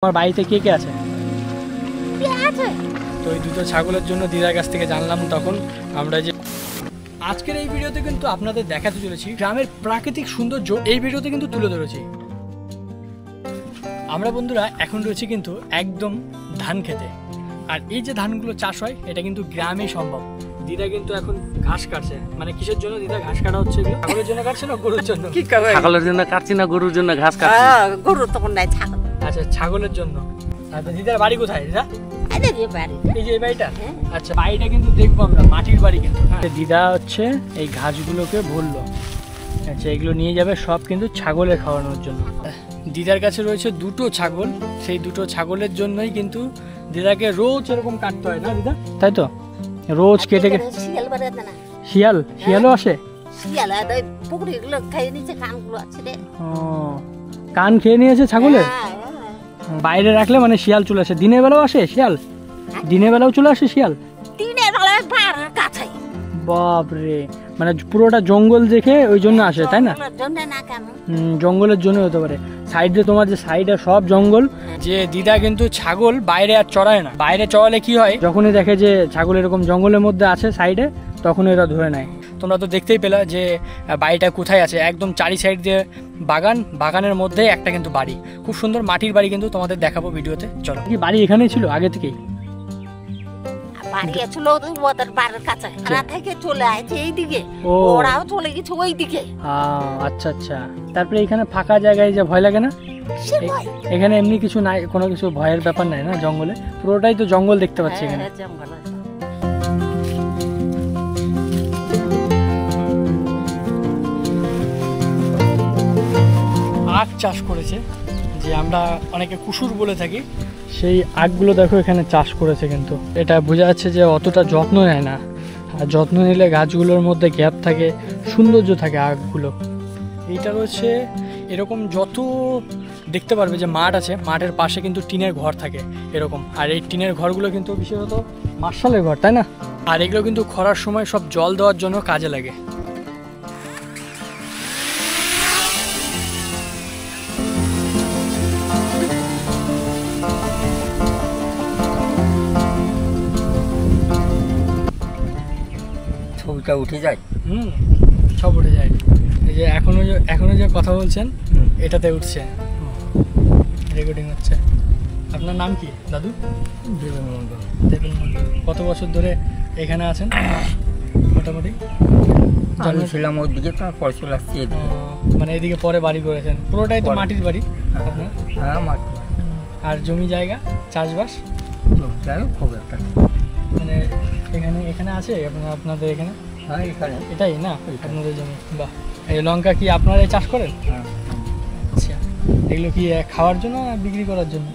আমার বাড়িতে কে কে আছে? তো এই দুটো ছাগলের জন্য দিদার কাছ থেকে জানলাম তখন আমরা যে আজকের এই ভিডিওতে কিন্তু আপনাদের দেখাতে চলেছি গ্রামের প্রাকৃতিক সৌন্দর্য এই ভিডিওতে কিন্তু তুলে ধরেছি। আমরা বন্ধুরা এখন রয়েছি কিন্তু একদম ধান খেতে, আর এই যে ধানগুলো চাষ হয় এটা কিন্তু গ্রামেই সম্ভব। দিদা কিন্তু এখন ঘাস কাটছে, মানে কিসের জন্য দিদা ঘাস কাটা হচ্ছে? ছাগলের জন্য কাটছে না গরুর জন্য? ছাগলের জন্য কাটছি না, গরুর জন্য ঘাস কাটছি। গরু তখন নাই, ছাগল। আচ্ছা, ছাগলের জন্য। আচ্ছা, দিদার বাড়ি কোথায় দিদা? এই যে এই বাড়িটা? আচ্ছা, বাড়িটা কিন্তু দেখবো আমরা, মাটির বাড়ি কিন্তু। দিদা হচ্ছে এই ঘাসগুলোকে ভরলো। আচ্ছা, এগুলো নিয়ে যাবে সব কিন্তু ছাগলে খাওয়ানোর জন্য। দিদার কাছে রয়েছে দুটো ছাগল, সেই দুটো ছাগলের জন্যই কিন্তু দিদাকে রোজ এরকম কাটতে হয় না দিদা, তাই তো? রোজ কেটে শিয়ালও আসে? কান খেয়ে নিয়েছে ছাগলের? বাইরে রাখলে মানে শিয়াল চলে আসে? দিনের বেলাও আসে শিয়াল? দিনের বেলাও চলে আসে শিয়াল? বাপরে, মানে পুরোটা জঙ্গল দেখে ওই জন্য আসে, তাই না? জঙ্গলের জন্য হতে পারে। সাইডে তোমার যে সাইডে সব জঙ্গল, যে দিদা কিন্তু ছাগল বাইরে আর চড়ায় না। বাইরে চড়ালে কি হয়, যখনই দেখে যে ছাগল এরকম জঙ্গলের মধ্যে আছে সাইডে, তখন এরা ধরে নেয়। তোমরা তো দেখতেই পেলা যে বাড়িটা কোথায় আছে, একদম চারি সাইড দিয়ে বাগান, বাগানের মধ্যে একটা কিন্তু বাড়ি, খুব সুন্দর মাটির বাড়ি কিন্তু তোমাদের দেখাবো ভিডিওতে। চলো। কি বাড়ি এখানেই ছিল আগে থেকেই? আচ্ছা আচ্ছা, তারপরে এখানে ফাঁকা জায়গায় যে ভয় লাগে না? এখানে এমনি কিছু নাই, কোনো কিছু ভয়ের ব্যাপার নাই না জঙ্গলে? পুরোটাই তো জঙ্গল দেখতে পাচ্ছি এখানে। আখ চাষ করেছে, যে আমরা অনেকে কুসুর বলে থাকি, সেই আখগুলো দেখো এখানে চাষ করেছে। কিন্তু এটা বোঝা যাচ্ছে যে অতটা যত্ন নেয় না, আর যত্ন নিলে গাছগুলোর মধ্যে গ্যাপ থাকে, সৌন্দর্য থাকে আখগুলো। এইটা রয়েছে এরকম, যত দেখতে পারবে যে মাঠ আছে, মাঠের পাশে কিন্তু টিনের ঘর থাকে এরকম, আর এই টিনের ঘরগুলো কিন্তু বিশেষত মার্শালের ঘর, তাই না? আর এগুলো কিন্তু খরার সময় সব জল দেওয়ার জন্য কাজে লাগে। ছবিটা উঠে যায়, সব উঠে যায়। এই যে এখনো যে কথা বলছেন এটাতে উঠছে, রেকর্ডিং হচ্ছে। আপনার নাম কি দাদু? দেবেন মন্ডল। দেবেন মন্ডল। কত বছর ধরে এখানে আছেন মোটামুটি? ছিলাম ওই দিকে, তারপর চলে আসছি। মানে এদিকে পরে বাড়ি করেছেন? পুরোটাই তো মাটির বাড়ি আপনার? হ্যাঁ, মাটি। আর জমি জায়গা চাষবাস খুব একটা, মানে এখানে আছে আপনাদের এখানে? হ্যাঁ, এখানে এটাই না আপনাদের জমি? বাহ। এই লঙ্কা কি আপনারাই চাষ করেন? আচ্ছা, এগুলো কি খাওয়ার জন্য না বিক্রি করার জন্য?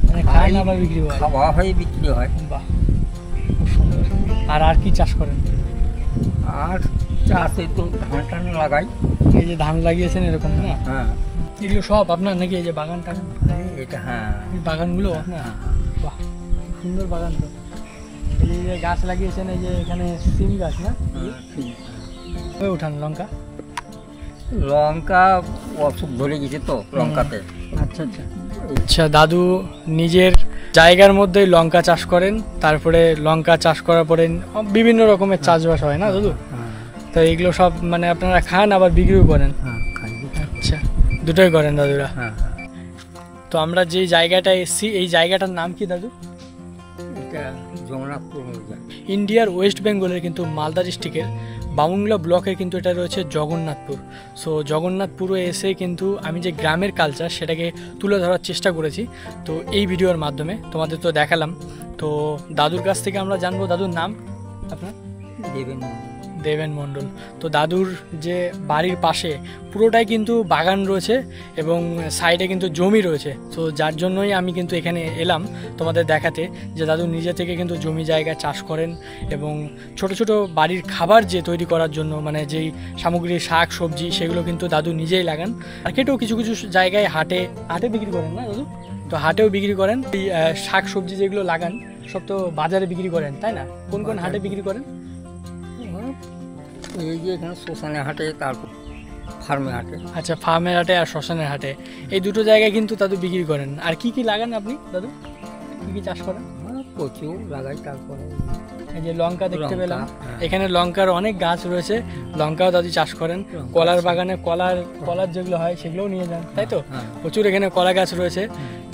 মানে খায় না আবার বিক্রি হয়? খাওয়া হয়, বিক্রি হয়। বাহ, খুব সুন্দর। আর কি চাষ করেন? আর চাষে তো ধান টান লাগাই। এই যে ধান লাগিয়েছেন এরকম না? হ্যাঁ। এগুলো সব আপনার নাকি? এই যে বাগান টাগান এটা? হ্যাঁ, এই বাগানগুলো আপনার? বাহ, সুন্দর বাগান তো। এই যে গাছ লাগিয়েছেন, এই যে এখানে সিম গাছ না? উঠান লঙ্কা? লঙ্কা অসুখ ধরে গেছে তো লঙ্কাতে। আচ্ছা আচ্ছা আচ্ছা। দাদু নিজের জায়গার মধ্যেই লঙ্কা চাষ করেন, তারপরে লঙ্কা চাষ করার পরে বিভিন্ন রকমের চাষবাস হয় না দাদু? তো এইগুলো সব মানে আপনারা খান আবার বিক্রিও করেন? আচ্ছা, দুটোই করেন দাদুরা? তো আমরা যে জায়গাটায় এসেছি, এই জায়গাটার নাম কি দাদু? ইন্ডিয়ার ওয়েস্ট বেঙ্গলের কিন্তু মালদা ডিস্ট্রিক্টের বামুংলা ব্লকের কিন্তু এটা রয়েছে জগন্নাথপুর। সো জগন্নাথপুরে এসে কিন্তু আমি যে গ্রামের কালচার সেটাকে তুলে ধরার চেষ্টা করেছি। তো এই ভিডিওর মাধ্যমে তোমাদের তো দেখালাম। তো দাদুর কাছ থেকে আমরা জানবো, দাদুর নাম আপনার? দেবেন মণ্ডল। তো দাদুর যে বাড়ির পাশে পুরোটাই কিন্তু বাগান রয়েছে এবং সাইডে কিন্তু জমি রয়েছে। তো যার জন্যই আমি কিন্তু এখানে এলাম তোমাদের দেখাতে যে দাদু নিজে থেকে কিন্তু জমি জায়গা চাষ করেন এবং ছোট ছোট বাড়ির খাবার যে তৈরি করার জন্য, মানে যেই সামগ্রী শাক সবজি সেগুলো কিন্তু দাদু নিজেই লাগান। মার্কেটেও কিছু কিছু জায়গায় হাটে বিক্রি করেন না দাদু? তো হাটেও বিক্রি করেন এই শাক সবজি যেগুলো লাগান, সব তো বাজারে বিক্রি করেন, তাই না? কোন কোন হাটে বিক্রি করেন? এই যে এখানে শ্মশানে হাটে, তারপর ফার্মে হাটে। আচ্ছা, ফার্মের হাটে আর শ্মশানের হাটে, এই দুটো জায়গায় কিন্তু দাদু বিক্রি করেন। আর কি কি লাগান আপনি দাদু, কি কি চাষ করেন? কচু লাগাই, তারপরে এই যে লঙ্কা দেখতে লঙ্কা, পেলাম, হ্যাঁ। এখানে লঙ্কার অনেক গাছ রয়েছে, লঙ্কাও দাদু চাষ করেন। কলার বাগানে কলার যেগুলো হয় সেগুলোও নিয়ে যান, তাই তো? হ্যাঁ। প্রচুর এখানে কলা গাছ রয়েছে,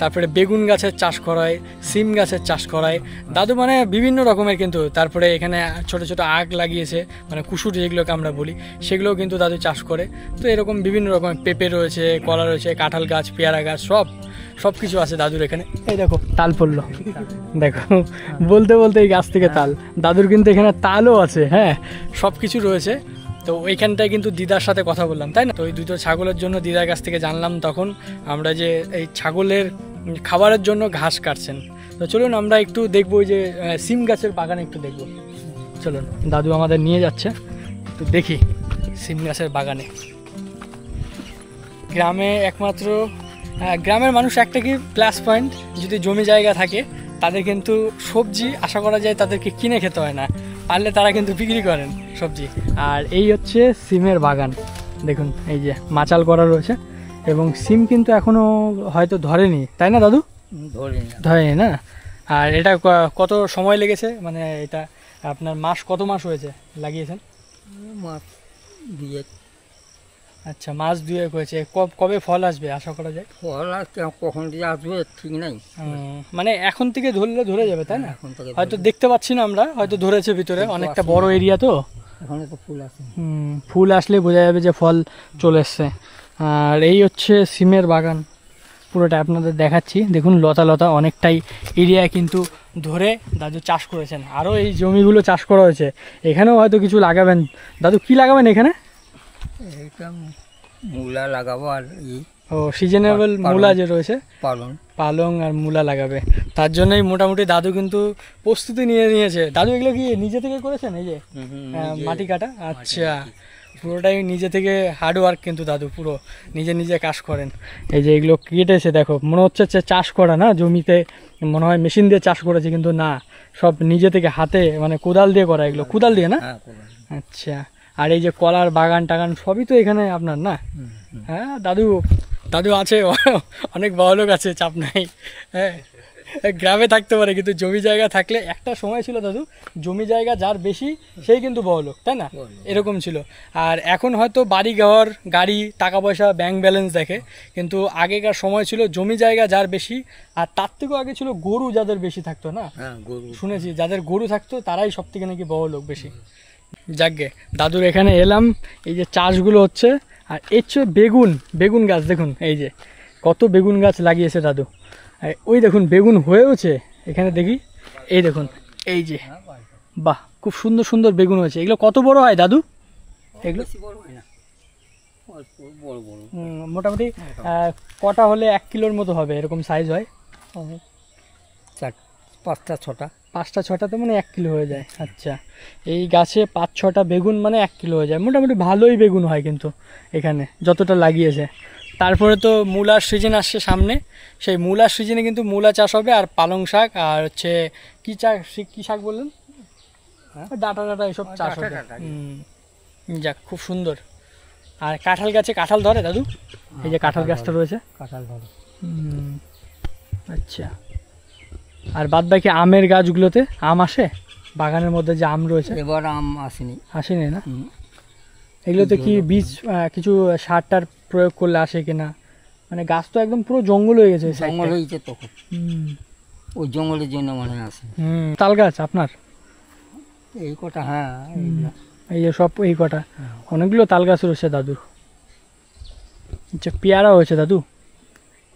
তারপরে বেগুন গাছের চাষ করায়, সিম গাছের চাষ করায় দাদু, মানে বিভিন্ন রকমের কিন্তু। তারপরে এখানে ছোট ছোট আখ লাগিয়েছে, মানে কুসুর যেগুলোকে আমরা বলি, সেগুলোও কিন্তু দাদু চাষ করে। তো এরকম বিভিন্ন রকমের পেঁপে রয়েছে, কলা রয়েছে, কাঁঠাল গাছ, পেয়ারা গাছ, সব কিছু আছে দাদুর এখানে। এই দেখো তাল পড়লো, দেখো বলতে বলতে এই গাছ থেকে তাল, দাদুর কিন্তু এখানে তালও আছে, হ্যাঁ, সব কিছু রয়েছে। তো ওইখানটায় কিন্তু দিদার সাথে কথা বললাম, তাই না? তো ওই দুটো ছাগলের জন্য দিদার কাছ থেকে জানলাম তখন আমরা যে এই ছাগলের খাবারের জন্য ঘাস কাটছেন। তো চলুন আমরা একটু দেখবো ওই যে সিম গাছের বাগানে একটু দেখবো, চলুন। দাদু আমাদের নিয়ে যাচ্ছে, একটু দেখি সিম গাছের বাগানে। গ্রামে একমাত্র গ্রামের মানুষ একটা কি প্লাস পয়েন্ট, যদি জমি জায়গা থাকে তাদের কিন্তু সবজি আশা করা যায় তাদেরকে কিনে খেতে হয় না, পারলে তারা কিন্তু বিক্রি করেন সবজি। আর এই হচ্ছে সিমের বাগান, দেখুন এই যে মাচাল করা রয়েছে, এবং সিম কিন্তু এখনো হয়তো ধরেনি, তাই না দাদু? ধরেনি না? আর এটা কত সময় লেগেছে, মানে এটা আপনার কত মাস হয়েছে লাগিয়েছেন? মাছ দিয়ে। আচ্ছা, মাস 2 হয়েছে। কবে ফল আসবে আশা করা যায়? ফল আর কখন দিয়ে আসবে ঠিক নাই, মানে এখন থেকে ধরে যাবে, তাই না? এখন থেকে হয়তো দেখতে পাচ্ছি না আমরা, হয়তো ধরেছে ভিতরে, অনেকটা বড় এরিয়া তো। এখন তো ফুল আছে, ফুল আসলে বোঝা যাবে যে ফল চলে এসছে। আর এই হচ্ছে সিমের বাগান, পুরোটা আপনাদের দেখাচ্ছি, দেখুন লতা লতা অনেকটাই এরিয়া কিন্তু ধরে দাদু চাষ করেছেন। আরও এই জমিগুলো চাষ করা হয়েছে, এখানেও হয়তো কিছু লাগাবেন দাদু। কি লাগাবেন এখানে? এইটা মূলা লাগাবো, আর ও সিজনেবল মূলা যে রয়েছে, পালং আর মূলা লাগাবে। তার জন্যই মোটামুটি দাদু কিন্তু প্রস্তুতি নিয়েছে। দাদু এগুলো কি নিজে থেকে করেছেন? এই যে মাটি কাটা, আচ্ছা, পুরোটাই নিজে থেকে হার্ডওয়ার্ক কিন্তু দাদু, পুরো নিজে কাজ করেন। এই যে এগুলো কেটেছে, দেখো মনে হচ্ছে চাষ করা না, জমিতে মনে হয় মেশিন দিয়ে চাষ করেছে, কিন্তু না, সব নিজে থেকে হাতে, মানে কোদাল দিয়ে করা, এগুলো কোদাল দিয়ে না? আচ্ছা। আর এই যে কলার বাগান টাগান সবই তো এখানে আপনার না? হ্যাঁ, দাদু আছে, অনেক বড়লোক আছে, চাপ নাই। হ্যাঁ, গ্রামে থাকতে পারে, কিন্তু জমি জায়গা থাকলে, একটা সময় ছিল দাদু জমি জায়গা যার বেশি সেই কিন্তু বড়লোক, তাই না? এরকম ছিল। আর এখন হয়তো বাড়ি ঘর, গাড়ি, টাকা পয়সা, ব্যাংক ব্যালেন্স দেখে, কিন্তু আগেকার সময় ছিল জমি জায়গা যার বেশি, আর তার থেকেও আগে ছিল গরু যাদের বেশি থাকতো না, শুনেছি যাদের গরু থাকতো তারাই সব থেকে নাকি বড়লোক বেশি। যাকগে, দাদুর এখানে এলাম, এই যে চাষগুলো হচ্ছে, আর এর চেয়ে বেগুন গাছ দেখুন, এই যে কত বেগুন গাছ লাগিয়েছে দাদু। ওই দেখুন বেগুন হয়েওছে এখানে, দেখি, এই দেখুন, এই যে বাহ, খুব সুন্দর সুন্দর বেগুন হয়েছে। এগুলো কত বড় হয় দাদু? এগুলো মোটামুটি কটা হলে 1 কিলোর মতো হবে, এরকম সাইজ হয়? 5টা 6টা তো মানে 1 কিলো হয়ে যায়। আচ্ছা, এই গাছে 5-6টা বেগুন মানে 1 কিলো হয়ে যায়, মোটামুটি ভালোই বেগুন হয় কিন্তু এখানে যতটা লাগিয়েছে। তারপরে তো মূলার সিজন আসছে সামনে, সেই মূলার সিজনে কিন্তু মূলা চাষ হবে, আর পালং শাক, আর হচ্ছে কি শাক বললেন? ডাটা এসব চাষ হবে। যাক, খুব সুন্দর। আর কাঁঠাল গাছে কাঁঠাল ধরে দাদু? এই যে কাঁঠাল গাছটা রয়েছে, কাঁঠাল ধরে। আচ্ছা। আর বাদ বাকি আমের গাছগুলোতে আম আসে? বাগানের মধ্যে যে আম রয়েছে, এবার আম আসেনি না? এগুলোতে কি বীজ কিছু সার টার প্রয়োগ করলে আসে কিনা? মানে গাছ তো একদম পুরো জঙ্গল হয়ে গেছে, জঙ্গল হয়েছে তখন, ওই জঙ্গলের জন্য মনে আসে। তাল গাছ আপনার এই কটা? হ্যাঁ, এই যে সব এই কটা, অনেকগুলো তাল গাছ রয়েছে দাদুর। আচ্ছা, পেয়ারা হয়েছে দাদু,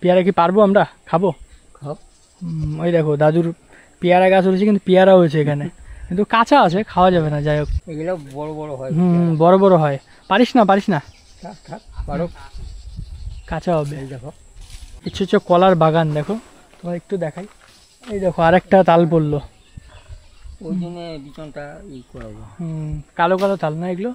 পেয়ারা কি পারবো আমরা খাবো? ওই দেখো দাদুর পেয়ারা গাছ রয়েছে, কিন্তু পেয়ারা হয়েছে এখানে, কিন্তু কাঁচা আছে, খাওয়া যাবে না। যাই হোক, এগুলো বড় বড় হয়। বড় হয়। পারিস না? কাঁচা হবে। দেখো, কিছু হচ্ছে কলার বাগান, দেখো তোমার একটু দেখাই। এই দেখো আরেকটা তাল পড়লো, ওই জন্য বিচনটা করাবো। কালো তাল না এগুলো?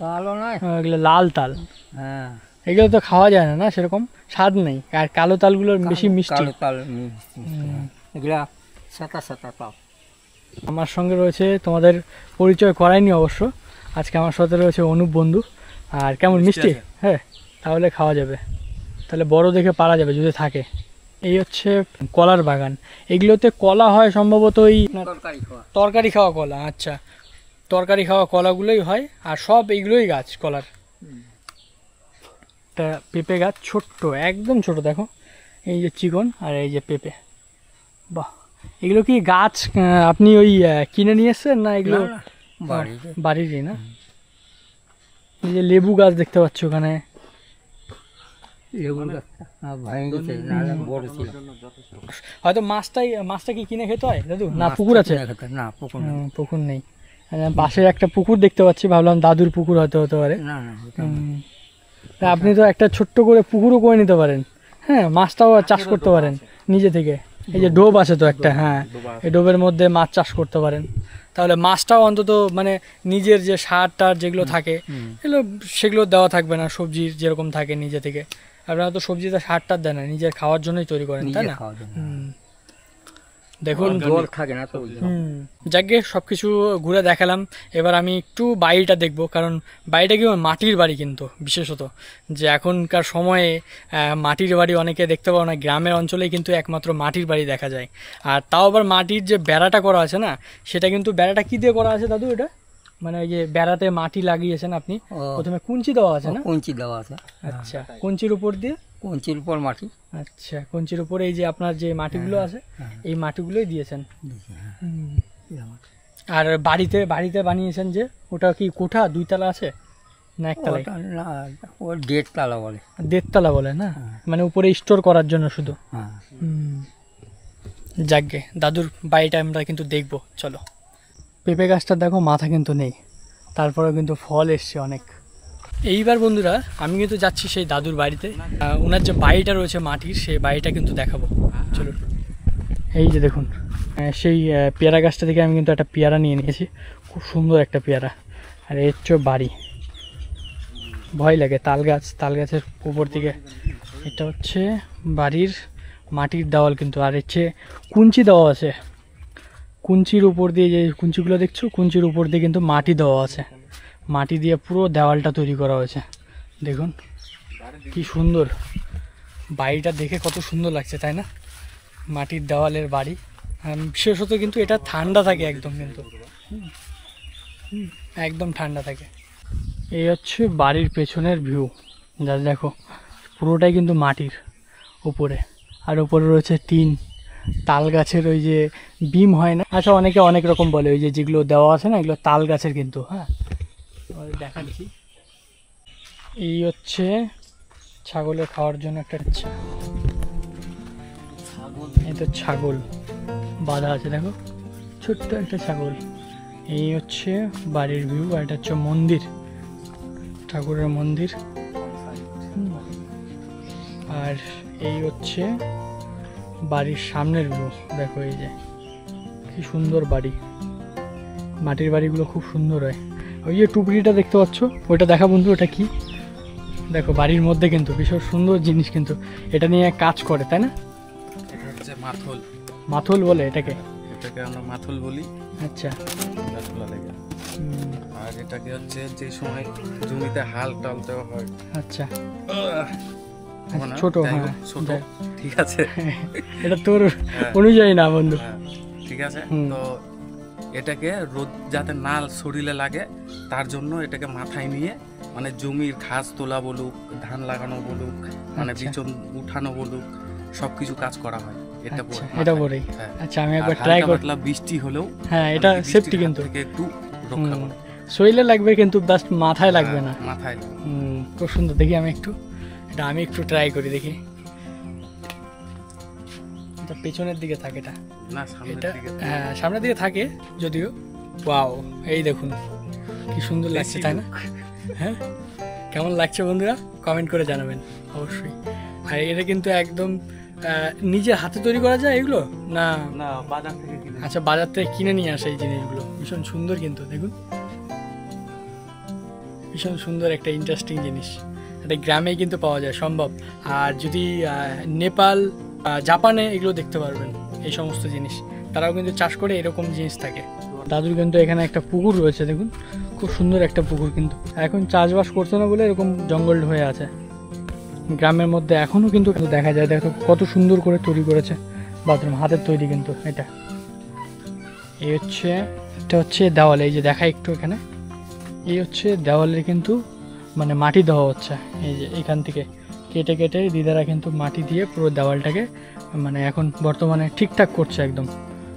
কালো নয়, এগুলো লাল তাল। হ্যাঁ, এগুলো তো খাওয়া যায় না, সেরকম স্বাদ নেই। আর কালো তালগুলোর বেশি মিষ্টি। এগুলা সাতা তাল। আমার সঙ্গে রয়েছে, তোমাদের পরিচয় করায়নি অবশ্য, আজকে আমার সাথে রয়েছে অনুপ বন্ধু। আর কেমন মিষ্টি? হ্যাঁ, তাহলে খাওয়া যাবে, তাহলে বড় দেখে পারা যাবে যদি থাকে। এই হচ্ছে কলার বাগান, এগুলোতে কলা হয় সম্ভবত ওই তরকারি খাওয়া কলা। আচ্ছা, তরকারি খাওয়া কলাগুলোই হয়, আর সব এইগুলোই গাছ কলার। একটা পেঁপে গাছ, ছোট্ট, একদম ছোট, দেখো এই যে চিকন, আর এই যে পেঁপে। বাহ, এগুলো কি গাছ আপনি ওই কিনে নিয়ে এসছেন না এগুলো বাড়িরই? না, এই যে লেবু গাছ দেখতে পাচ্ছ ওখানে, হয়তো মাছটা কি কিনে খেতে হয় দাদু, না পুকুর আছে? না, পুকুর নেই। পাশে একটা পুকুর দেখতে পাচ্ছি, ভাবলাম দাদুর পুকুর হয়তো হতে পারে। তা আপনি তো একটা ছোট্ট করে পুকুরও করে নিতে পারেন, হ্যাঁ, মাছটাও চাষ করতে পারেন নিজে থেকে। এই যে ডোব আছে তো একটা, হ্যাঁ, এই ডোবের মধ্যে মাছ চাষ করতে পারেন, তাহলে মাছটাও অন্তত মানে নিজের যে সার টার যেগুলো থাকে এগুলো সেগুলো দেওয়া থাকবে না, সবজির যেরকম থাকে নিজে থেকে। আপনারা তো সবজিতে সার টার দেন না, নিজের খাওয়ার জন্যই তৈরি করেন, তাই না? দেখুন জল থাকে না তো। যাকে সবকিছু ঘুরে দেখালাম, এবার আমি একটু বাড়িটা দেখবো, কারণ বাড়িটা কি মাটির বাড়ি, কিন্তু বিশেষত যে এখনকার সময়ে মাটির বাড়ি অনেকে দেখতে পাবো না, গ্রামের অঞ্চলেই কিন্তু একমাত্র মাটির বাড়ি দেখা যায়। আর তাও আবার মাটির যে বেড়াটা করা আছে না, সেটা কিন্তু বেড়াটা কি দিয়ে করা আছে দাদু? এটা মানে ওই যে বেড়াতে মাটি লাগিয়েছেন আপনি, প্রথমে কুঞ্চি দেওয়া আছে না? কুঞ্চি দেওয়া আছে। আচ্ছা, কুঞ্চির উপর দিয়ে? কুঞ্চির উপর মাটি। আচ্ছা, কুঞ্চির উপরে এই যে আপনার যে মাটিগুলো আছে, এই মাটিগুলোই দিয়েছেন। আর বাড়িতে বানিয়েছেন যে, ওটা কি কোঠা 2 তলা আছে না 1 তলা? না, ও 1.5 তলা বলে। 1.5 তলা বলে না, মানে উপরে স্টোর করার জন্য শুধু। যাকগে, দাদুর বাড়িটা আমরা কিন্তু দেখবো, চলো। পেঁপে গাছটা দেখো মাথা কিন্তু নেই, তারপরেও কিন্তু ফল এসছে অনেক। এইবার বন্ধুরা আমি কিন্তু যাচ্ছি সেই দাদুর বাড়িতে, ওনার যে বাড়িটা রয়েছে মাটির, সেই বাড়িটা কিন্তু দেখাবো, চলুন। এই যে দেখুন, সেই পেয়ারা গাছটা থেকে আমি কিন্তু একটা পেয়ারা নিয়ে নিয়েছি, খুব সুন্দর একটা পেয়ারা। আর এর হচ্ছে বাড়ি, ভয় লাগে, তাল গাছের উপর থেকে। এটা হচ্ছে বাড়ির মাটির দেওয়াল কিন্তু, আর হচ্ছে কুঞ্চি দেওয়া আছে, কুঞ্চির উপর দিয়ে যে কুঞ্চিগুলো দেখছো, কুঞ্চির উপর দিয়ে কিন্তু মাটি দেওয়া আছে, মাটি দিয়ে পুরো দেওয়ালটা তৈরি করা হয়েছে। দেখুন কি সুন্দর, বাড়িটা দেখে কত সুন্দর লাগছে, তাই না? মাটির দেওয়ালের বাড়ি, বিশেষত কিন্তু এটা ঠান্ডা থাকে একদম, কিন্তু একদম ঠান্ডা থাকে। এই হচ্ছে বাড়ির পেছনের ভিউ, যা দেখো পুরোটাই কিন্তু মাটির উপরে, আর উপরে রয়েছে টিন, তাল গাছের ওই যে বিম হয় না, আচ্ছা অনেকে অনেক রকম বলে, ওই যে যেগুলো দেওয়া আছে না, এগুলো তাল গাছের কিন্তু। হ্যাঁ, দেখাচ্ছি, এই হচ্ছে ছাগলের খাওয়ার জন্য একটা, এই তো ছাগল বাঁধা আছে, দেখো ছোট্ট একটা ছাগল। এই হচ্ছে বাড়ির ভিউ, আর এটা হচ্ছে মন্দির, ঠাকুরের মন্দির। আর এই হচ্ছে বাড়ির সামনের ভিউ, দেখো এই যে কি সুন্দর বাড়ি, মাটির বাড়িগুলো খুব সুন্দর হয়। ওই যে টুকরিটা দেখতে পাচ্ছ, ওইটা দেখা বন্ধু, ওটা কি দেখো, বাড়ির মধ্যে কিন্তু ভীষণ সুন্দর জিনিস, কিন্তু এটা নিয়ে কাজ করে, তাই না? এটা হচ্ছে মাথল। মাথল বলে এটাকে আমরা মাথল বলি। আচ্ছা, গাছগুলা লেগে। আর এটাকে হচ্ছে যে সময় জমিতে হাল টাল দেওয়া হয়। আচ্ছা, ছোট, ছোট, ঠিক আছে, এটা তোর অনুযায়ী না বন্ধু, ঠিক আছে। তো এটাকে রোদ যাতে না শরীরে লাগে, তার জন্য এটাকে মাথায় নিয়ে মানে জমির ঘাস তোলা বলুক, ধান লাগানো বলুক, মানে বিচন উঠানো বলুক, সবকিছু কাজ করা হয় এটা পরেই। আচ্ছা, আমি একবার ট্রাই করব। বৃষ্টি হলেও হ্যাঁ, এটা সেফটি কিন্তু একটু রক্ষা করে, শরীরে লাগবে কিন্তু জাস্ট মাথায় লাগবে না, মাথায়। খুব সুন্দর, দেখি আমি একটু ট্রাই করি, দেখি। এটা পেছনের দিকে থাকে, এটা না সামনের দিকে, হ্যাঁ সামনের দিকে থাকে যদিও। ওয়াও, এই দেখুন কি সুন্দর লাগছে, তাই না? হ্যাঁ, কেমন লাগছে বন্ধুরা কমেন্ট করে জানাবেন অবশ্যই। আর এটা কিন্তু একদম নিজের হাতে তৈরি করা যায় এগুলো, না বাজার থেকে কিনে? আচ্ছা, বাজার থেকে কিনে নিয়ে আসে এই জিনিসগুলো, ভীষণ সুন্দর কিন্তু, দেখুন ভীষণ সুন্দর একটা ইন্টারেস্টিং জিনিস। এটা গ্রামেই কিন্তু পাওয়া যায় সম্ভব, আর যদি নেপাল, জাপানে এগুলো দেখতে পারবেন, এই সমস্ত জিনিস তারাও কিন্তু চাষ করে, এরকম জিনিস থাকে। দাদুর কিন্তু এখানে একটা পুকুর রয়েছে, দেখুন খুব সুন্দর একটা পুকুর, কিন্তু এখন চাষবাস করছে না বলে এরকম জঙ্গল হয়ে আছে। গ্রামের মধ্যে এখনও কিন্তু দেখা যায়, দেখো কত সুন্দর করে তৈরি করেছে বাথরুম, হাতের তৈরি কিন্তু এটা। এটা হচ্ছে দেওয়াল, এই যে দেখা একটু এখানে, এই হচ্ছে দেওয়ালের কিন্তু মানে মাটি দেওয়া হচ্ছে, এই যে এখান থেকে কেটে কেটে দিদারা কিন্তু মাটি দিয়ে পুরো দেওয়ালটাকে মানে এখন বর্তমানে ঠিকঠাক করছে, একদম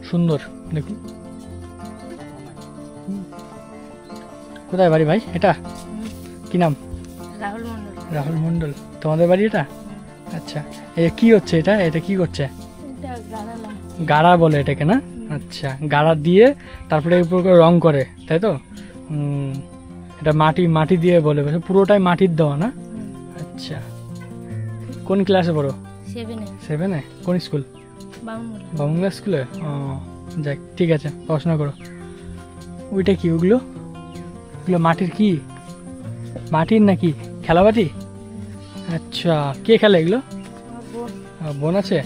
সুন্দর। দেখুন কোথায় বাড়ি ভাই এটা? কি নাম? রাহুল মন্ডল। রাহুল মন্ডল, তোমাদের বাড়ি এটা? আচ্ছা, এই কি হচ্ছে এটা? এটা কি করছে? গাড়া বলে এটাকে না? আচ্ছা, গাড়া দিয়ে তারপরে উপর করে রং করে, তাই তো? এটা মাটি দিয়ে বলে, পুরোটাই মাটির দেওয়া না? আচ্ছা, কোন ক্লাসে পড়ো? 7-এ। কোন স্কুল? বামুংলা স্কুলে। ও যাক, ঠিক আছে, পড়াশোনা করো। ওইটা কি? ওগুলো মাটির কি? মাটির নাকি খেলাবাটি? আচ্ছা, কে খেলে এগুলো? বোন আছে।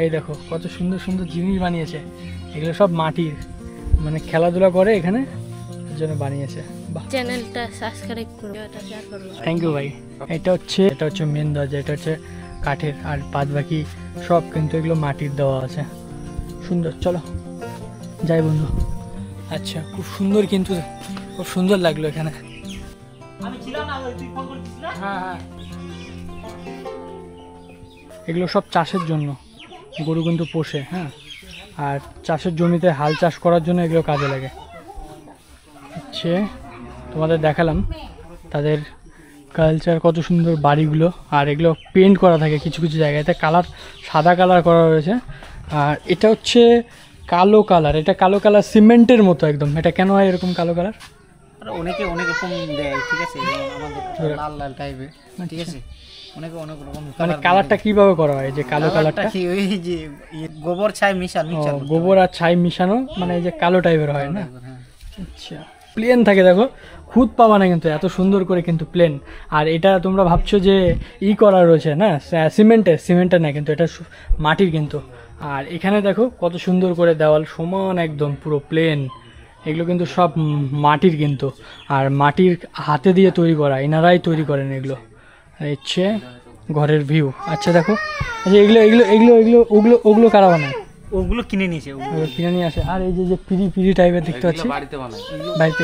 এই দেখো কত সুন্দর সুন্দর জিনিস বানিয়েছে, এগুলো সব মাটির, মানে খেলাধুলা করে এখানে জন্য বানিয়েছে। বাহ, চ্যানেলটা সাবস্ক্রাইব করো, এটা শেয়ার করো। থ্যাংক ইউ ভাই। এটা হচ্ছে মেন দরজা, এটা হচ্ছে কাঠের, আর বাদ বাকি সব কিন্তু এগুলো মাটির দেওয়া আছে। সুন্দর, চলো যাই বন্ধু। আচ্ছা, খুব সুন্দর, কিন্তু খুব সুন্দর লাগলো এখানে। হ্যাঁ, এগুলো সব চাষের জন্য, গরু কিন্তু পোষে, হ্যাঁ, আর চাষের জমিতে হাল চাষ করার জন্য এগুলো কাজে লাগে। হচ্ছে তোমাদের দেখালাম তাদের কালচার, কত সুন্দর বাড়িগুলো, আর এগুলো পেন্ট করা থাকে কিছু কিছু জায়গাতে, কালার সাদা কালার করা রয়েছে। আর এটা হচ্ছে কালো কালার, এটা কালো কালার সিমেন্টের মতো একদম। এটা কেন হয় এরকম কালো কালার? অনেকে অনেক রকম দেয়, ঠিক আছে, আমাদের লাল লাল টাইপের, ঠিক আছে, অনেকে অনেক রকম। মানে কালারটা কিভাবে করা হয়? যে কালো কালারটা ওই যে গোবর ছাই মিশানো, গোবর আর ছাই মিশানো, মানে এই যে কালো টাইপের হয় না? আচ্ছা, প্লেন থাকে, দেখো খুদ পাবা না কিন্তু এত সুন্দর করে কিন্তু প্লেন। আর এটা তোমরা ভাবছো যে করা রয়েছে না, সিমেন্টের না, কিন্তু এটা মাটির কিন্তু। আর এখানে দেখো কত সুন্দর করে দেওয়াল সমান একদম পুরো প্লেন, এগুলো কিন্তু সব মাটির কিন্তু, আর মাটির হাতে দিয়ে তৈরি করা, এনারাই তৈরি করেন এগুলো। হচ্ছে ঘরের ভিউ। আচ্ছা দেখো, আচ্ছা এগুলো এগুলো এগুলো এগুলো ওগুলো ওগুলো কারা বানায়? ওগুলো কিনে নিয়েছে, ওগুলো কিনে নিয়ে আসে। আর এই যে পিড়ি টাইপের দেখতে পাচ্ছি, বাড়িতে বানায়, বাড়িতে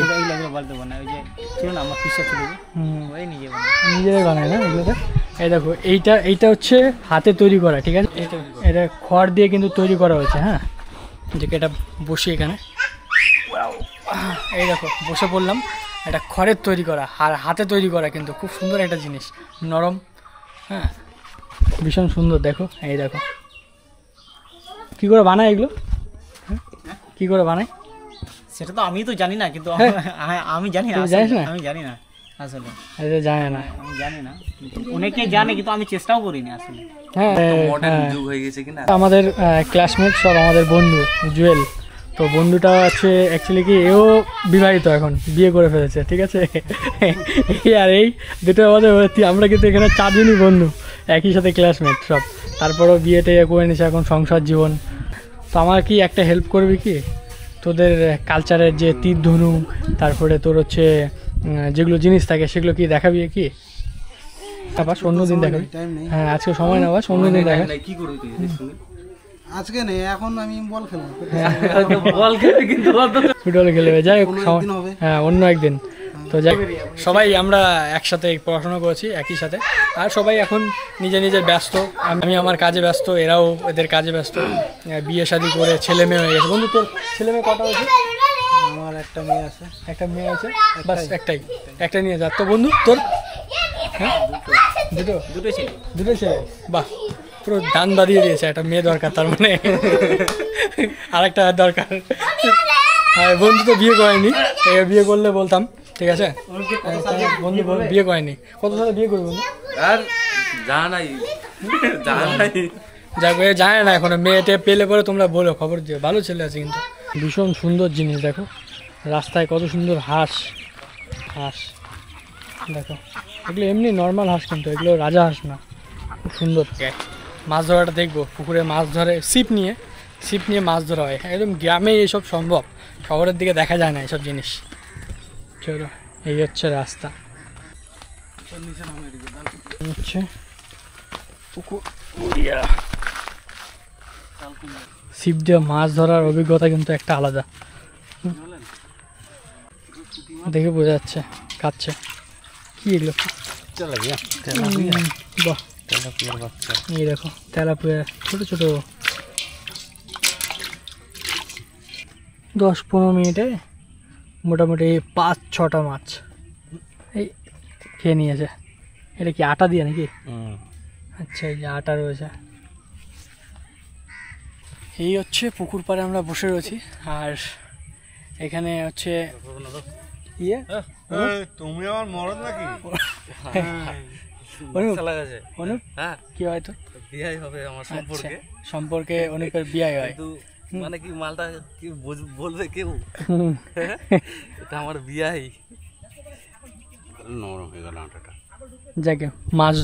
বাড়িতে বানায়। ওই যে ছিল না আমার পিসা ছিল, ওই নিজেরাই বানায় না এগুলোতে? এই দেখো, এইটা হচ্ছে হাতে তৈরি করা, ঠিক আছে, এটা খড় দিয়ে কিন্তু তৈরি করা হয়েছে। হ্যাঁ, যে এটা বসি এখানে, এই দেখো বসে পড়লাম, এটা খড়ের তৈরি করা আর হাতে তৈরি করা, কিন্তু খুব সুন্দর একটা জিনিস, নরম, হ্যাঁ, ভীষণ সুন্দর। দেখো, এই দেখো কি করে বানায় এগুলো, কি করে বানায় সেটা তো আমি তো জানি না, কিন্তু আমি জানি না, আমি জানি না আসলে, জানে না, আমি জানি না, অনেকে জানে, কিন্তু আমি চেষ্টাও করিনি আসলে। হ্যাঁ, মডার্ন যুগ হয়ে গেছে কিনা। আমাদের ক্লাসমেট সব আমাদের বন্ধু জুয়েল, তো বন্ধুটা আছে অ্যাকচুয়ালি কি, এও বিবাহিত, এখন বিয়ে করে ফেলেছে, ঠিক আছে। আর এই দুটো আমাদের, আমরা কিন্তু এখানে 4 জনই বন্ধু, একই সাথে ক্লাসমেট সব, তারপরেও বিয়েতে করে নিছে, এখন সংসার জীবন। তো আমার কি একটা হেল্প করবি কি, তোদের কালচারের যে তীর ধনুক, তারপরে তোর হচ্ছে যেগুলো জিনিস থাকে সেগুলো কি দেখাবি কি? বাস অন্যদিন দেখাবি। হ্যাঁ, আজকে সময় না, বাস অন্যদিন দেখা। কি করবি তুই আজকে নেই, এখন আমি বল খেলবো, বল খেলে কিন্তু ফুটবল খেলবে, যাই হোক, হ্যাঁ অন্য একদিন। তো যাই, সবাই আমরা একসাথে পড়াশোনা করেছি একই সাথে, আর সবাই এখন নিজের ব্যস্ত, আমি আমার কাজে ব্যস্ত, এরাও এদের কাজে ব্যস্ত, বিয়ে শাদী করে ছেলে মেয়ে হয়ে গেছে। বন্ধু, তোর ছেলে মেয়ে কটা হয়েছে? আমার একটা মেয়ে আছে। একটা মেয়ে আছে, বাস একটা নিয়ে যা। তো বন্ধু তোর? হ্যাঁ, দুটো ছেলে, বাহ, পুরো দান বাঁধিয়ে দিয়েছে। একটা মেয়ে দরকার, তার মানে আরেকটা দরকার। আর বন্ধু তো বিয়ে করেনি, বিয়ে করলে বলতাম, ঠিক আছে। বন্ধু বিয়ে করেনি, কত সালে বিয়ে করবি বন্ধু? আর জানা নাই যাক, জানে না এখনো, মেয়েটা পেলে পরে তোমরা বলো, খবর দিও, ভালো ছেলে আছে কিন্তু। ভীষণ সুন্দর জিনিস, দেখো রাস্তায় কত সুন্দর হাঁস, দেখো এগুলো এমনি নর্মাল হাঁস, কিন্তু এগুলো রাজা হাঁস না, খুব সুন্দর। মাছ ধরাটা দেখবো, পুকুরে মাছ ধরে ছিপ নিয়ে, ছিপ নিয়ে মাছ ধরা হয়, একদম গ্রামে এইসব সম্ভব, শহরের দিকে দেখা যায় না এইসব জিনিস। চলো এই হচ্ছে রাস্তা, হচ্ছে পুকুর। ছিপ দিয়ে মাছ ধরার অভিজ্ঞতা কিন্তু একটা আলাদা, দেখে বোঝা যাচ্ছে খাচ্ছে। কি এগুলো? বাহ, এই দেখো তেলাপিয়া ছোট ছোট, 10-15 মিনিটে মোটামুটি 5-6টা মাছ এই খেয়ে নিয়েছে। এটা কি আটা দিয়ে নাকি? আচ্ছা, এই যে আটা রয়েছে। এই হচ্ছে পুকুর পাড়ে আমরা বসে রয়েছি, আর এখানে হচ্ছে ইয়ে তুমি আমার মরদ নাকি? অনুপ হ্যাঁ, কি হয় তো বিয়াই হবে আমার সম্পর্কে। সম্পর্কে অনেকের বিয়ে হয়। কিন্তু মানে কি মালটা কি বলবে কেউ, এটা আমার বিয়াই। নরম হয়ে গেল আটাটা। যাকে মাছ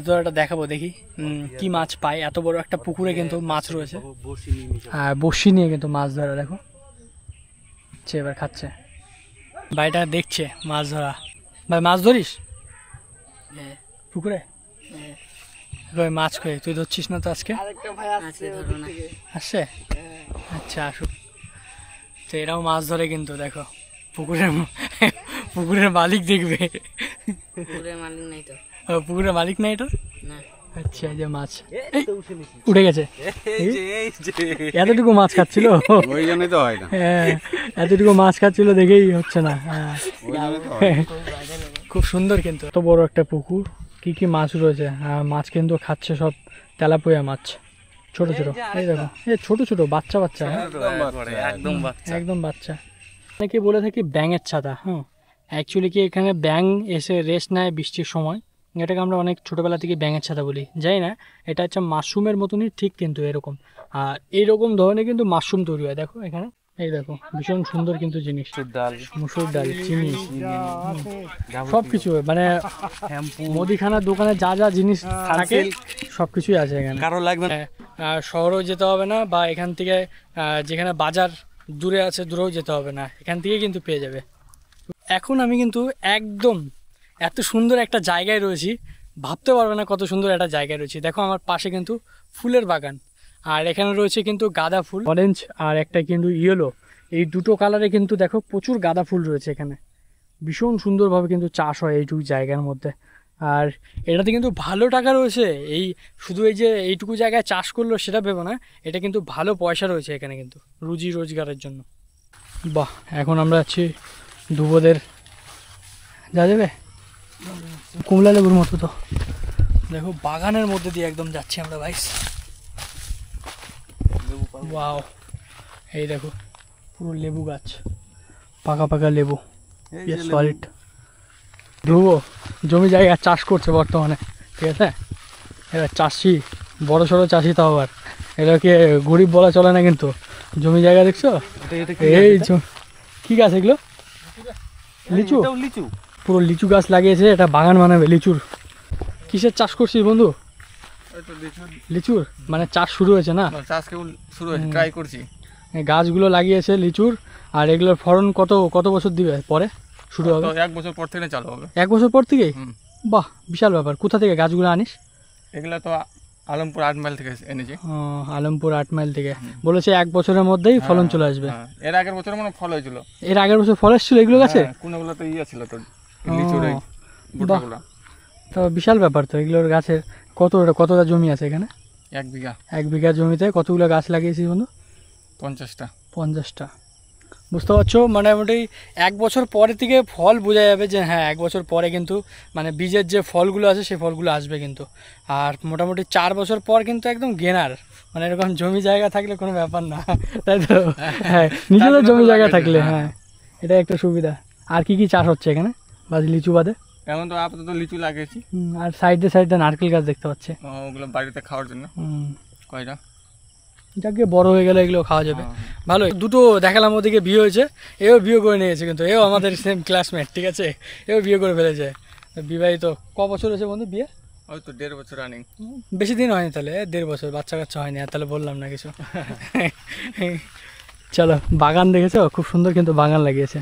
ধরাটা দেখাবো, দেখি কি মাছ পাই। এত বড় একটা পুকুরে কিন্তু মাছ রয়েছে, আর বড়শি নিয়ে কিন্তু মাছ ধরা। দেখো এবার খাচ্ছে, ভাইটা দেখছে মাছ ধরা। ভাই মাছ ধরিস পুকুরে? কই মাছ কই? তুই ধরছিস না তো আজকে? আসছে? আচ্ছা আসুক। তো এরাও মাছ ধরে কিন্তু, দেখো পুকুরের মালিক দেখবে। পুকুরের মালিক নাই তো। পুকুরের মালিক নাই এটার? না। আচ্ছা, এই যে মাছ উঠে গেছে। এতটুকু মাছ খাচ্ছিল, ওই জন্যই তো হয় না। হ্যাঁ, এতটুকু মাছ খাচ্ছিল দেখেই হচ্ছে না। হ্যাঁ, খুব সুন্দর কিন্তু, এত বড় একটা পুকুর, কি কি মাছ রয়েছে। আর মাছ কিন্তু খাচ্ছে সব তেলাপিয়া মাছ, ছোট ছোট। এই দেখো, এই ছোট ছোট বাচ্চা বাচ্চা, একদম বাচ্চা। অনেকে বলে থাকি ব্যাঙের ছাতা। হ্যাঁ, অ্যাকচুয়ালি কি এখানে ব্যাঙ এসে রেস্ট নেয় বৃষ্টির সময়, এটাকে আমরা অনেক ছোটোবেলা থেকে ব্যাঙের ছাতা বলি, জানি না। এটা হচ্ছে মাশরুমের মতনই ঠিক কিন্তু এরকম, আর এইরকম ধরনের কিন্তু মাশরুম তৈরি হয়। দেখো এখানে, এই দেখো ভীষণ সুন্দর কিন্তু জিনিস, মুসুর ডাল, চিনি, সব কিছু, মানে মুদিখানার দোকানে যা যা জিনিস থাকে সব কিছুই আছে এখানে। কারো লাগবে না, শহরেও যেতে হবে না, বা এখান থেকে যেখানে বাজার দূরে আছে দূরেও যেতে হবে না, এখান থেকে কিন্তু পেয়ে যাবে। এখন আমি কিন্তু একদম এত সুন্দর একটা জায়গায় রয়েছি, ভাবতে পারবে না কত সুন্দর একটা জায়গায় রয়েছি। দেখো আমার পাশে কিন্তু ফুলের বাগান, আর এখানে রয়েছে কিন্তু গাঁদা ফুল, অরেঞ্জ আর একটা কিন্তু ইয়েলো, এই দুটো কালারে কিন্তু দেখো প্রচুর গাঁদা ফুল রয়েছে এখানে। ভীষণ সুন্দরভাবে কিন্তু চাষ হয় এইটুকু জায়গার মধ্যে, আর এটাতে কিন্তু ভালো টাকা রয়েছে। এই শুধু এই যে এইটুকু জায়গায় চাষ করলো সেটা ভেবো না, এটা কিন্তু ভালো পয়সা রয়েছে এখানে কিন্তু রুজি রোজগারের জন্য। বাহ, এখন আমরা আছি দুবোদের, যা যাবে কমলা লেবুর মতো। তো দেখো বাগানের মধ্যে দিয়ে একদম যাচ্ছি আমরা ভাই। ওয়াও, এই দেখো পুরো লেবু গাছ, পাকা পাকা লেবু, সলিড। ধ্রুব জমি জায়গা চাষ করছে বর্তমানে, ঠিক আছে। এবার চাষি, বড় সড়ো চাষি, তাও আবার এটাকে গরিব বলা চলে না কিন্তু। জমি জায়গা দেখছো, এই কি গাছ এগুলো? লিচু, পুরো লিচু গাছ লাগিয়েছে, এটা বাগান বানাবে লিচুর। কিসের চাষ করছিস বন্ধু? লিচুর মানে চাষ শুরু হয়েছে না? চাষ কেবল শুরু হয়েছে, ট্রাই করছি। গাছগুলো লাগিয়েছে লিচুর, আর এগুলোর ফলন কত বছর দিবে পরে শুরু হবে? 1 বছর পর থেকে চালু হবে। 1 বছর পর থেকেই? বাহ, বিশাল ব্যাপার। কোথা থেকে গাছগুলো আনিস? এগুলো তো আলমপুর 8 মাইল থেকে এনেছি। আলমপুর 8 মাইল থেকে। বলেছে 1 বছরের মধ্যেই ফলন চলে আসবে। এর আগের বছর মানে ফল হয়েছিল। এর আগের বছর ফল এসেছিল এগুলো গাছে? কোনগুলো তো ইয়ে ছিল তো লিচুর এই গোটাগুলো। তো বিশাল ব্যাপার তো এগুলোর গাছের। কতটা জমি আছে এখানে? 1 বিঘা। 1 বিঘা জমিতে কতগুলো গাছ লাগিয়েছিস বন্ধু? 50টা। 50টা। বুঝতে পারছো, মোটামুটি 1 বছর পরে থেকে ফল বোঝা যাবে যে হ্যাঁ 1 বছর পরে কিন্তু মানে বীজের যে ফলগুলো আছে সেই ফলগুলো আসবে কিন্তু। আর মোটামুটি 4 বছর পর কিন্তু একদম গেনার, মানে এরকম জমি জায়গা থাকলে কোনো ব্যাপার না, তাই তো? হ্যাঁ, নিজেদের জমি জায়গা থাকলে, হ্যাঁ এটা একটা সুবিধা। আর কি কি চাষ হচ্ছে এখানে বাদ লিচু বাদে? এখন তো আপাতত লিচু লাগিয়েছি, আর সাইডে নারকেল গাছ দেখতে পাচ্ছে, ওগুলো বাড়িতে খাওয়ার জন্য কয়টা। যাকে বড় হয়ে গেলে এগুলো খাওয়া যাবে। ভালো, দুটো দেখালাম, ওদিকে বিয়ে হয়েছে, এও বিয়ে করে নিয়েছে কিন্তু, এও আমাদের সেম ক্লাসমেট, ঠিক আছে, এও বিয়ে করে ফেলেছে, বিবাহিত। ক বছর হয়েছে বন্ধু বিয়ে? ওই তো 1.5 বছর রানিং। বেশি দিন হয়নি তাহলে, 1.5 বছর, বাচ্চা কাচ্চা হয়নি, আর তাহলে বললাম না কিছু। চলো, বাগান দেখেছো খুব সুন্দর কিন্তু বাগান লাগিয়েছে।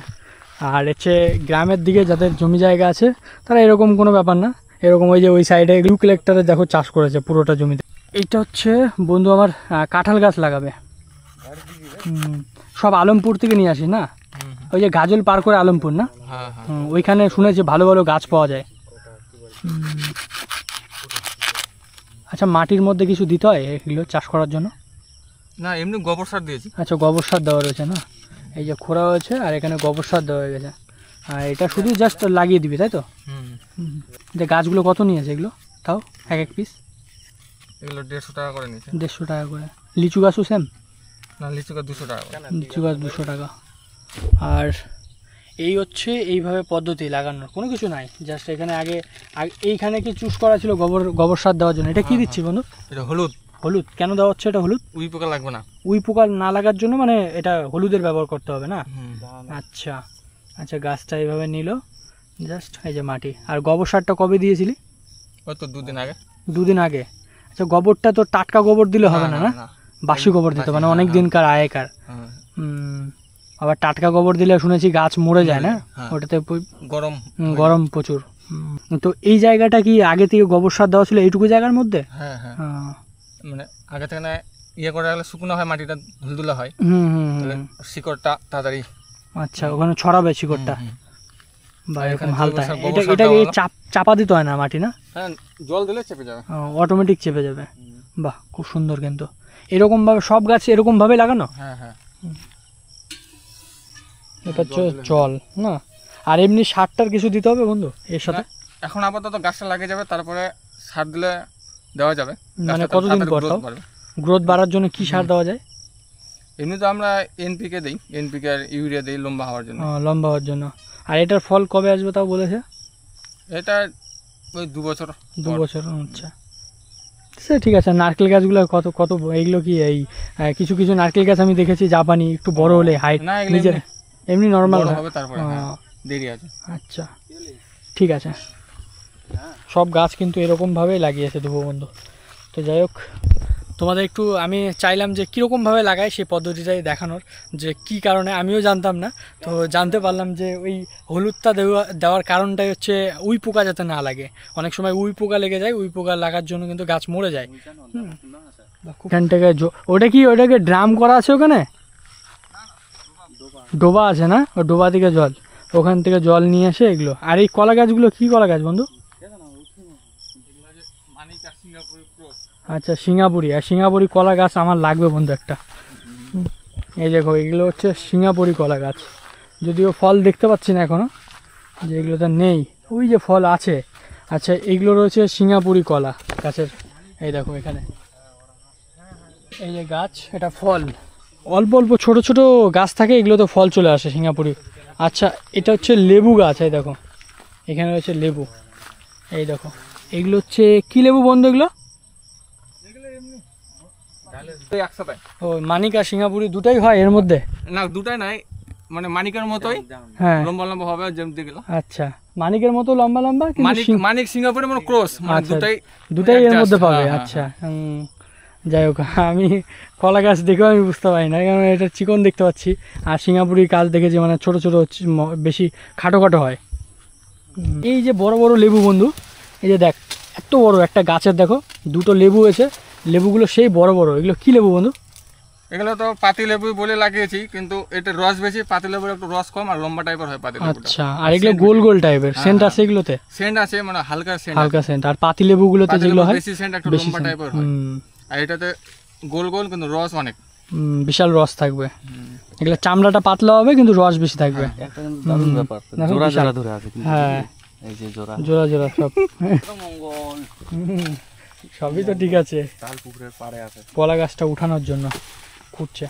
আর হচ্ছে গ্রামের দিকে যাদের জমি জায়গা আছে তারা এরকম কোনো ব্যাপার না, এরকম ওই যে ওই সাইডে গ্লু কালেক্টরে দেখো চাষ করেছে পুরোটা জমিতে। এইটা হচ্ছে বন্ধু আমার কাঁঠাল গাছ লাগাবে। সব আলমপুর থেকে নিয়ে আসি না, ওই যে গাজল পার করে আলমপুর না, ওইখানে শুনেছি ভালো ভালো গাছ পাওয়া যায়। আচ্ছা, মাটির মধ্যে কিছু দিতে হয় এগুলো চাষ করার জন্য? না, এমনি গোবর সার দিয়েছি। আচ্ছা, গোবর সার দেওয়া রয়েছে না, এই যে খোঁড়া হয়েছে আর এখানে গোবর সার দেওয়া হয়ে গেছে। আর এটা শুধু জাস্ট লাগিয়ে দিবি তাই তো? যে গাছগুলো কত নিয়েছে এগুলো তাও এক পিস? এগুলো 150 টাকা করে নিয়েছে। 150 টাকা করে। লিচু গাছও সেম? না, লিচু গাছ 200 টাকা। লিচু গাছ 200 টাকা। আর এই হচ্ছে এইভাবে পদ্ধতি লাগানোর, কোনো কিছু নাই, জাস্ট এখানে আগে এইখানে কি চুজ করা ছিল গোবর সার দেওয়ার জন্য। এটা কি দিচ্ছি বন্ধু? এটা হলুদ। হলুদ কেন দেওয়া হচ্ছে এটা হলুদ? উই পোকা লাগবে না। উই পোকা না লাগার জন্য মানে এটা হলুদের ব্যবহার করতে হবে না? আচ্ছা আচ্ছা, গাছটা এইভাবে নিল জাস্ট, এই যে মাটি। আর গোবর সারটা কবে দিয়েছিলি? ওই তো 2 দিন আগে। 2 দিন আগে। আচ্ছা, গোবরটা তো টাটকা গোবর দিলে হবে না, না বাসি গোবর দিতে, মানে অনেক দিনকার আগেকার। আবার টাটকা গোবর দিলে শুনেছি গাছ মরে যায় না, ওটাতে গরম প্রচুর। তো এই জায়গাটা কি আগে থেকে গোবর সার দেওয়া ছিল এইটুকু জায়গার মধ্যে? হ্যাঁ হ্যাঁ, মানে আগে থেকে না ইয়ে করে রাখলে শুকনো হয়, মাটিটা ধুলধুলা হয়, শিকড়টা তাড়াতাড়ি। আচ্ছা, ওখানে ছড়াবে শিকড়টা বা এরকম হালকা। এটাকে চাপা দিতে হয় না মাটি না? হ্যাঁ, জল দিলে চেপে যাবে, অটোমেটিক চেপে যাবে। বাহ, খুব সুন্দর। কিন্তু এরকম ভাবে সব গাছ এরকম ভাবে লাগানো? হ্যাঁ হ্যাঁ। এটা হচ্ছে জল না? আর এমনি সারটার কিছু দিতে হবে বন্ধু এর সাথে? এখন আপাতত গাছটা লাগিয়ে যাবে, তারপরে সার দিলে দেওয়া যাবে। মানে কতদিন পর গ্রোথ বাড়ার জন্য কি সার দেওয়া যায়? এমনি তো আমরা এনপিকে দিই, এনপিকে আর ইউরিয়া দিই লম্বা হওয়ার জন্য। লম্বা হওয়ার জন্য। আর এটার ফল কবে আসবে তাও বলেছে? এটা ওই 2 বছর। 2 বছর, আচ্ছা সে ঠিক আছে। নারকেল গাছগুলো কত কত এইগুলো কি এই কিছু কিছু নারকেল গাছ আমি দেখেছি জাপানি একটু বড় হলে হাইট, নিজের এমনি নর্মাল হবে, তারপরে দেরি আছে। আচ্ছা ঠিক আছে। সব গাছ কিন্তু এরকম ভাবেই লাগিয়েছে দেবো বন্ধু। তো যাই হোক, তোমাদের একটু আমি চাইলাম যে কীরকমভাবে লাগায় সেই পদ্ধতিটাই দেখানোর, যে কি কারণে আমিও জানতাম না, তো জানতে পারলাম যে ওই হলুদটা দেওয়ার কারণটাই হচ্ছে উই পোকা যাতে না লাগে। অনেক সময় উই পোকা লেগে যায়, উই পোকা লাগার জন্য কিন্তু গাছ মরে যায়। এখান থেকে ওটাকে ড্রাম করা আছে ওখানে? ডোবা আছে না? ও ডোবা থেকে জল, ওখান থেকে জল নিয়ে আসে এগুলো। আর এই কলা গাছগুলো কি কলা গাছ বন্ধু? আচ্ছা, সিঙ্গাপুরি। আর সিঙ্গাপুরি কলা গাছ আমার লাগবে বন্ধু একটা। এই দেখো, এগুলো হচ্ছে সিঙ্গাপুরি কলা গাছ, যদিও ফল দেখতে পাচ্ছি না এখনো, যে এগুলোতে নেই, ওই যে ফল আছে। আচ্ছা, এগুলো রয়েছে সিঙ্গাপুরি কলা গাছের। এই দেখো এখানে এই যে গাছ, এটা ফল অল্প অল্প ছোট ছোট গাছ থাকে, এগুলোতে ফল চলে আসে সিঙ্গাপুরি। আচ্ছা, এটা হচ্ছে লেবু গাছ। এই দেখো এখানে রয়েছে লেবু। এই দেখো এগুলো হচ্ছে কি লেবু বন্ধু এগুলো? ও, মানিক আর সিঙ্গাপুরি দুটাই হয় এর মধ্যে? না, দুটাই নাই, মানে মানিকের মতোই, হ্যাঁ লম্বা লম্বা হবে যেমন গেল। আচ্ছা, মানিকের মতো লম্বা লম্বা, মানিক সিঙ্গাপুরের মানে ক্রস, মানে দুটাই এর মধ্যে পাবে। আচ্ছা, যাই হোক, আমি কলা গাছ দেখেও আমি বুঝতে পারি না, কারণ এটা চিকন দেখতে পাচ্ছি। আর সিঙ্গাপুরি গাছ দেখেছি মানে ছোট ছোট বেশি খাটো খাটো হয়। এই যে বড় বড় লেবু বন্ধু, এই যে দেখ এত বড় একটা গাছের, দেখো দুটো লেবু হয়েছে, লেবুগুলো সেই বড় বড়। এগুলো কি লেবু বন্ধু? এগুলো তো পাতি লেবু বলে লাগিয়েছি, কিন্তু এটা রস বেশি, পাতি লেবুর একটু রস কম আর লম্বা টাইপের হয় পাতি লেবুটা। আচ্ছা, আর এগুলো গোল গোল টাইপের, সেন্ট আছে এগুলোতে? সেন্ট আছে, মানে হালকা সেন্ট, হালকা সেন্ট। আর পাতি লেবুগুলোতে যেগুলো হয় বেশি সেন্ট, একটু লম্বা টাইপের হয়। আর এটাতে গোল গোল, কিন্তু রস অনেক, বিশাল রস থাকবে। এগুলো চামড়াটা পাতলা হবে কিন্তু রস বেশি থাকবে। জোড়া জোড়া ধরে আছে, হ্যাঁ এই যে জোড়া জোড়া জোড়া সব। সবই তো ঠিক আছে। তাল পুকুরের পাড়ে আছে, কলা গাছটা উঠানোর জন্য খুঁড়ছে।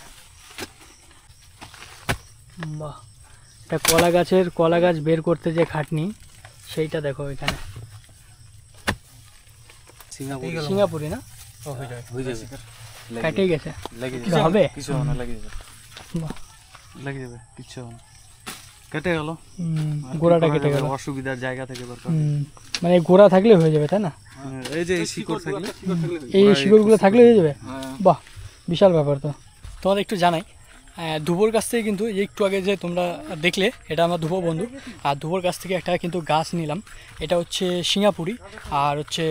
বাহ, এটা কলা গাছ বের করতে যে খাটনি, সেইটা দেখো এখানে। সিঙ্গাপুরি না? হয়ে যাবে, কেটে গেছে, লেগে হবে কিছু হবে না, লেগে যাবে, লেগে যাবে, কিছু হবে না। কেটে গেল, গোড়াটা কেটে গেল। অসুবিধার জায়গা থেকে দরকার। মানে গোড়া থাকলে হয়ে যাবে তাই না? এই যে এই শিকড় থাকলে, এই শিকড়গুলো থাকলে হয়ে যাবে। বাহ, বিশাল ব্যাপার। তো তোমাদের একটু জানাই, ধুবোর কাছ থেকে কিন্তু এই একটু আগে যে তোমরা দেখলে এটা আমার ধুবো বন্ধু, আর ধুবোর কাছ থেকে একটা কিন্তু গাছ নিলাম। এটা হচ্ছে সিঙ্গাপুরি আর হচ্ছে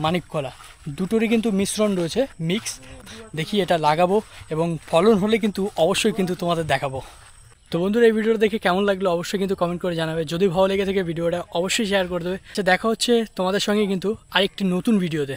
মানিক কলা, দুটোরই কিন্তু মিশ্রণ রয়েছে, মিক্স। দেখি এটা লাগাবো এবং ফলন হলে কিন্তু অবশ্যই কিন্তু তোমাদের দেখাবো। তো বন্ধুরা, এই ভিডিওটা দেখে কেমন লাগলো অবশ্যই কিন্তু কমেন্ট করে জানাবে। যদি ভালো লেগে থাকে ভিডিওটা অবশ্যই শেয়ার করে দেবে। আচ্ছা, দেখা হচ্ছে তোমাদের সঙ্গে কিন্তু আরেকটি নতুন ভিডিওতে।